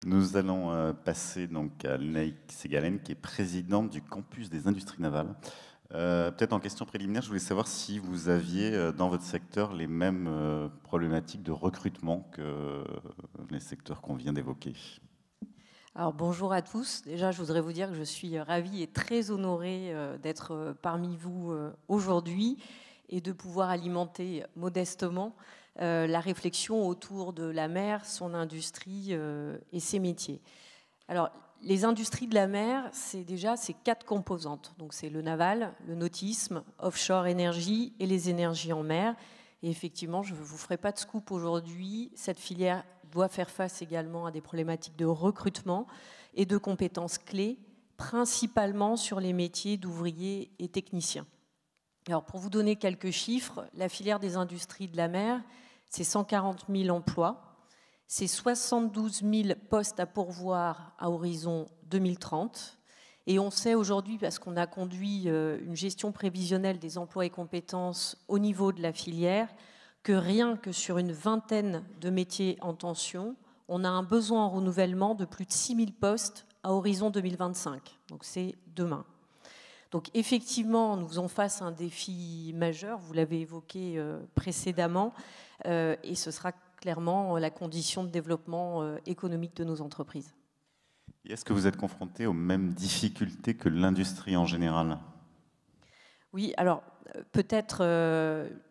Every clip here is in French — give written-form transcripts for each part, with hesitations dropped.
Nous allons passer donc à Lénaïque Ségalen, qui est présidente du campus des industries navales. Peut-être en question préliminaire, je voulais savoir si vous aviez dans votre secteur les mêmes problématiques de recrutement que les secteurs qu'on vient d'évoquer. Alors bonjour à tous. Déjà, je voudrais vous dire que je suis ravie et très honorée d'être parmi vous aujourd'hui et de pouvoir alimenter modestement la réflexion autour de la mer, son industrie et ses métiers. Alors, les industries de la mer, c'est déjà ces 4 composantes. Donc, c'est le naval, le nautisme, offshore énergie et les énergies en mer. Et effectivement, je ne vous ferai pas de scoop aujourd'hui. Cette filière doit faire face également à des problématiques de recrutement et de compétences clés, principalement sur les métiers d'ouvriers et techniciens. Alors, pour vous donner quelques chiffres, la filière des industries de la mer, c'est 140 000 emplois. C'est 72 000 postes à pourvoir à horizon 2030. Et on sait aujourd'hui, parce qu'on a conduit une gestion prévisionnelle des emplois et compétences au niveau de la filière, que rien que sur une vingtaine de métiers en tension, on a un besoin en renouvellement de plus de 6 000 postes à horizon 2025. Donc c'est demain. Donc effectivement, nous faisons face à un défi majeur, vous l'avez évoqué précédemment, et ce sera clairement la condition de développement économique de nos entreprises. Et est-ce que vous êtes confronté aux mêmes difficultés que l'industrie en général ? Oui, alors peut-être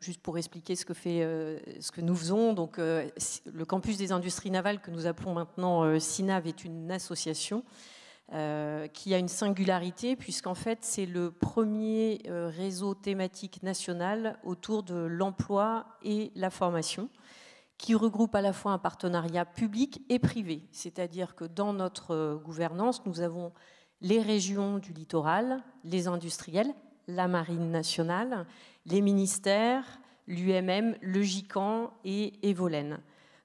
juste pour expliquer ce que nous faisons, donc le campus des industries navales que nous appelons maintenant CINAV est une association qui a une singularité puisqu'en fait c'est le premier réseau thématique national autour de l'emploi et la formation, qui regroupe à la fois un partenariat public et privé. C'est-à-dire que dans notre gouvernance, nous avons les régions du littoral, les industriels, la marine nationale, les ministères, l'UMM, le GICAN et Evolen.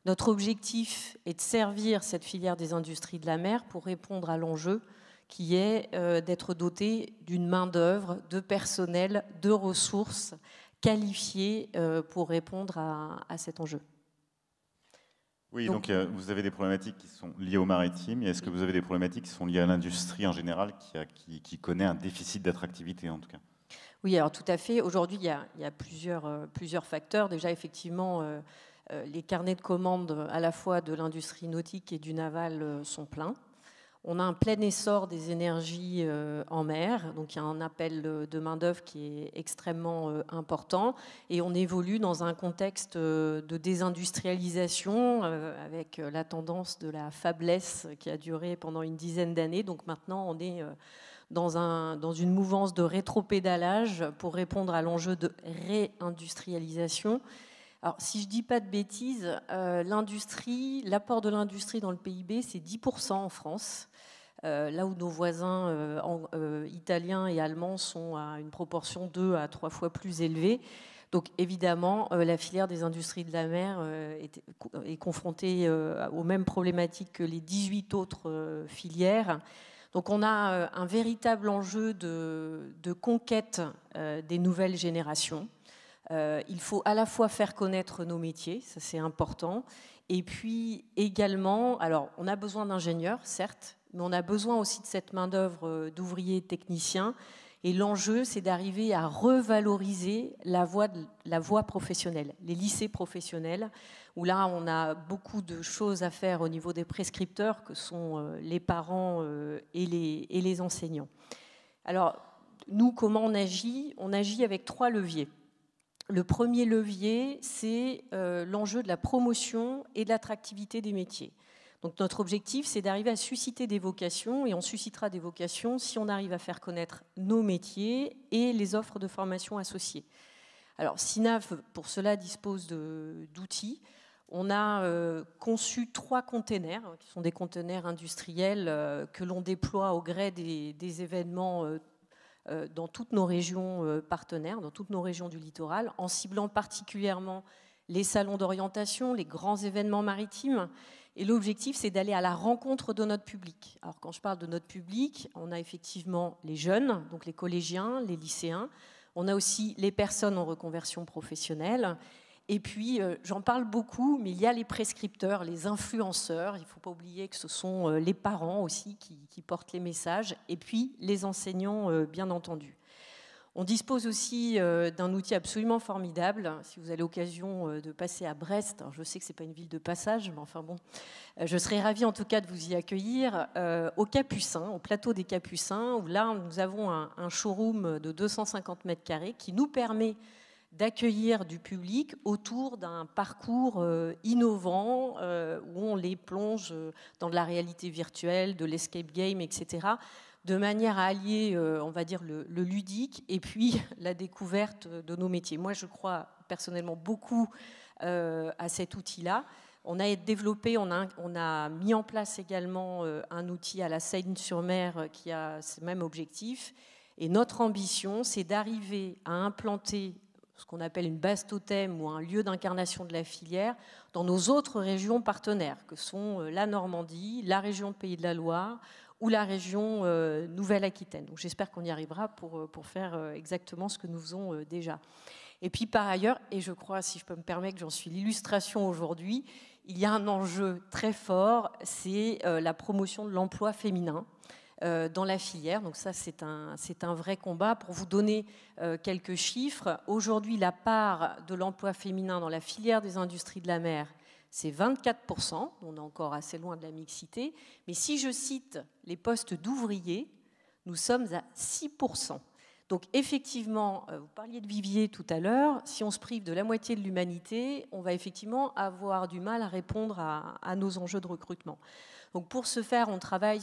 Notre objectif est de servir cette filière des industries de la mer pour répondre à l'enjeu qui est d'être doté d'une main-d'œuvre, de personnel, de ressources qualifiées pour répondre à cet enjeu. Oui, donc vous avez des problématiques qui sont liées au maritime, et est-ce que vous avez des problématiques qui sont liées à l'industrie en général, qui connaît un déficit d'attractivité en tout cas ? Oui, alors tout à fait. Aujourd'hui, il y a plusieurs facteurs. Déjà, effectivement, les carnets de commandes à la fois de l'industrie nautique et du naval sont pleins. On a un plein essor des énergies en mer, donc il y a un appel de main-d'œuvre qui est extrêmement important, et on évolue dans un contexte de désindustrialisation avec la tendance de la faiblesse qui a duré pendant une dizaine d'années. Donc maintenant, on est dans une mouvance de rétropédalage pour répondre à l'enjeu de réindustrialisation. Alors, si je ne dis pas de bêtises, l'apport de l'industrie dans le PIB, c'est 10% en France, là où nos voisins italiens et allemands sont à une proportion 2 à 3 fois plus élevée. Donc, évidemment, la filière des industries de la mer est confrontée aux mêmes problématiques que les 18 autres filières. Donc, on a un véritable enjeu de conquête des nouvelles générations. Il faut à la fois faire connaître nos métiers, ça c'est important, et puis également, alors on a besoin d'ingénieurs, certes, mais on a besoin aussi de cette main-d'œuvre d'ouvriers et techniciens, et l'enjeu c'est d'arriver à revaloriser la voie professionnelle, les lycées professionnels, où là on a beaucoup de choses à faire au niveau des prescripteurs, que sont les parents et les enseignants. Alors, nous, comment on agit ? On agit avec 3 leviers. Le premier levier, c'est l'enjeu de la promotion et de l'attractivité des métiers. Donc notre objectif, c'est d'arriver à susciter des vocations, et on suscitera des vocations si on arrive à faire connaître nos métiers et les offres de formation associées. Alors CINAV, pour cela, dispose d'outils. On a conçu 3 containers, qui sont des containers industriels que l'on déploie au gré des événements dans toutes nos régions partenaires, dans toutes nos régions du littoral, en ciblant particulièrement les salons d'orientation, les grands événements maritimes. Et l'objectif, c'est d'aller à la rencontre de notre public. Alors, quand je parle de notre public, on a effectivement les jeunes, donc les collégiens, les lycéens. On a aussi les personnes en reconversion professionnelle. Et puis, j'en parle beaucoup, mais il y a les prescripteurs, les influenceurs. Il ne faut pas oublier que ce sont les parents aussi qui portent les messages, et puis les enseignants, bien entendu. On dispose aussi d'un outil absolument formidable. Si vous avez l'occasion de passer à Brest, alors je sais que ce n'est pas une ville de passage, mais enfin bon, je serais ravie en tout cas de vous y accueillir au Capucins, au plateau des Capucins, où là nous avons un showroom de 250 mètres carrés qui nous permet d'accueillir du public autour d'un parcours innovant où on les plonge dans de la réalité virtuelle, de l'escape game, etc., de manière à allier, on va dire, le ludique et puis la découverte de nos métiers. Moi, je crois personnellement beaucoup à cet outil-là. On a développé, on a mis en place également un outil à la Seine-sur-Mer qui a ce même objectif. Et notre ambition, c'est d'arriver à implanter ce qu'on appelle une base totem ou un lieu d'incarnation de la filière dans nos autres régions partenaires, que sont la Normandie, la région Pays de la Loire ou la région Nouvelle-Aquitaine. Donc j'espère qu'on y arrivera pour faire exactement ce que nous faisons déjà. Et puis par ailleurs, et je crois, si je peux me permettre, que j'en suis l'illustration aujourd'hui, il y a un enjeu très fort, c'est la promotion de l'emploi féminin dans la filière. Donc ça, c'est un vrai combat. Pour vous donner quelques chiffres, aujourd'hui, la part de l'emploi féminin dans la filière des industries de la mer, c'est 24%, on est encore assez loin de la mixité, mais si je cite les postes d'ouvriers, nous sommes à 6%. Donc effectivement, vous parliez de vivier tout à l'heure, si on se prive de la moitié de l'humanité, on va effectivement avoir du mal à répondre à nos enjeux de recrutement. Donc pour ce faire, on travaille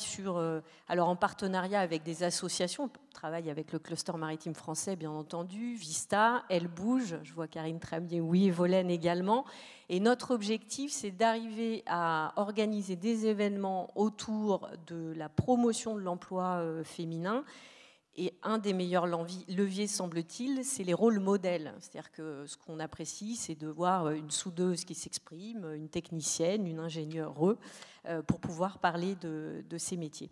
alors en partenariat avec des associations, on travaille avec le cluster maritime français bien entendu, Vista, Elle Bouge, je vois Karine Tramier, oui, et Volène également. Et notre objectif, c'est d'arriver à organiser des événements autour de la promotion de l'emploi féminin. Et un des meilleurs leviers, semble-t-il, c'est les rôles modèles. C'est-à-dire que ce qu'on apprécie, c'est de voir une soudeuse qui s'exprime, une technicienne, une ingénieure, pour pouvoir parler de ces métiers.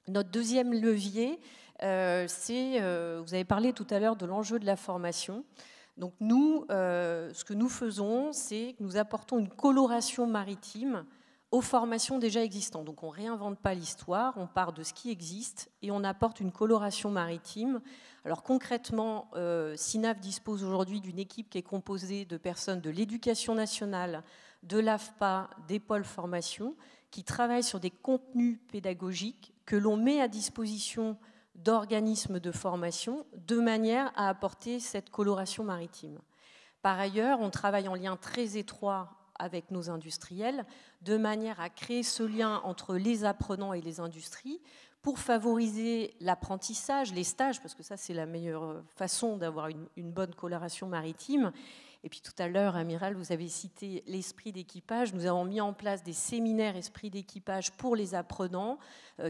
Notre deuxième levier, c'est, vous avez parlé tout à l'heure de l'enjeu de la formation. Donc nous, ce que nous faisons, c'est que nous apportons une coloration maritime aux formations déjà existantes. Donc on ne réinvente pas l'histoire, on part de ce qui existe et on apporte une coloration maritime. Alors concrètement, SINAF dispose aujourd'hui d'une équipe qui est composée de personnes de l'Éducation nationale, de l'AFPA, des pôles formation, qui travaillent sur des contenus pédagogiques que l'on met à disposition d'organismes de formation de manière à apporter cette coloration maritime. Par ailleurs, on travaille en lien très étroit avec nos industriels, de manière à créer ce lien entre les apprenants et les industries pour favoriser l'apprentissage, les stages, parce que ça c'est la meilleure façon d'avoir une bonne coloration maritime. Et puis tout à l'heure, Amiral, vous avez cité l'esprit d'équipage. Nous avons mis en place des séminaires esprit d'équipage pour les apprenants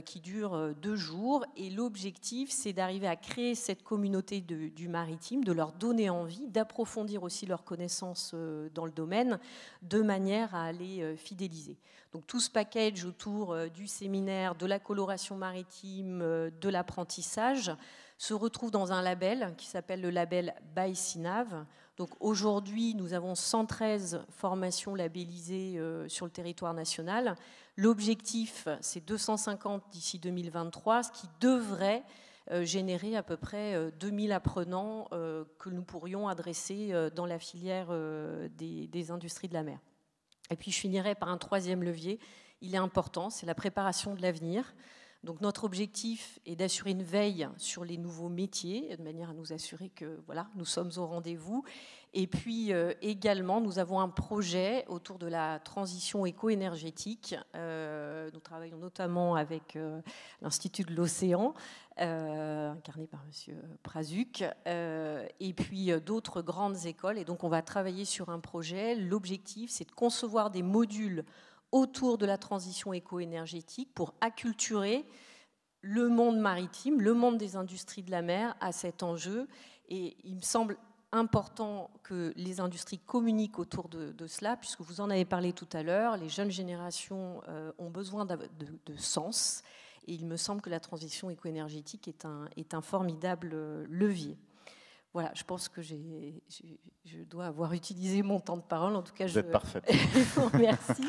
qui durent 2 jours. Et l'objectif, c'est d'arriver à créer cette communauté du maritime, de leur donner envie, d'approfondir aussi leurs connaissances dans le domaine, de manière à les fidéliser. Donc tout ce package autour du séminaire, de la coloration maritime, de l'apprentissage, se retrouve dans un label qui s'appelle le label by SINAV. Donc aujourd'hui, nous avons 113 formations labellisées sur le territoire national. L'objectif, c'est 250 d'ici 2023, ce qui devrait générer à peu près 2000 apprenants que nous pourrions adresser dans la filière des industries de la mer. Et puis je finirai par un troisième levier, il est important, c'est la préparation de l'avenir. Donc notre objectif est d'assurer une veille sur les nouveaux métiers, de manière à nous assurer que voilà, nous sommes au rendez-vous. Et puis également, nous avons un projet autour de la transition éco-énergétique. Nous travaillons notamment avec l'Institut de l'Océan, incarné par M. Prazuc, et puis d'autres grandes écoles. Et donc on va travailler sur un projet. L'objectif, c'est de concevoir des modules autour de la transition éco-énergétique pour acculturer le monde maritime, le monde des industries de la mer à cet enjeu. Et il me semble important que les industries communiquent autour de cela, puisque vous en avez parlé tout à l'heure, les jeunes générations ont besoin de sens, et il me semble que la transition éco-énergétique est un formidable levier. voilà, je pense que je dois avoir utilisé mon temps de parole. En tout cas, vous êtes parfaite. Je vous remercie.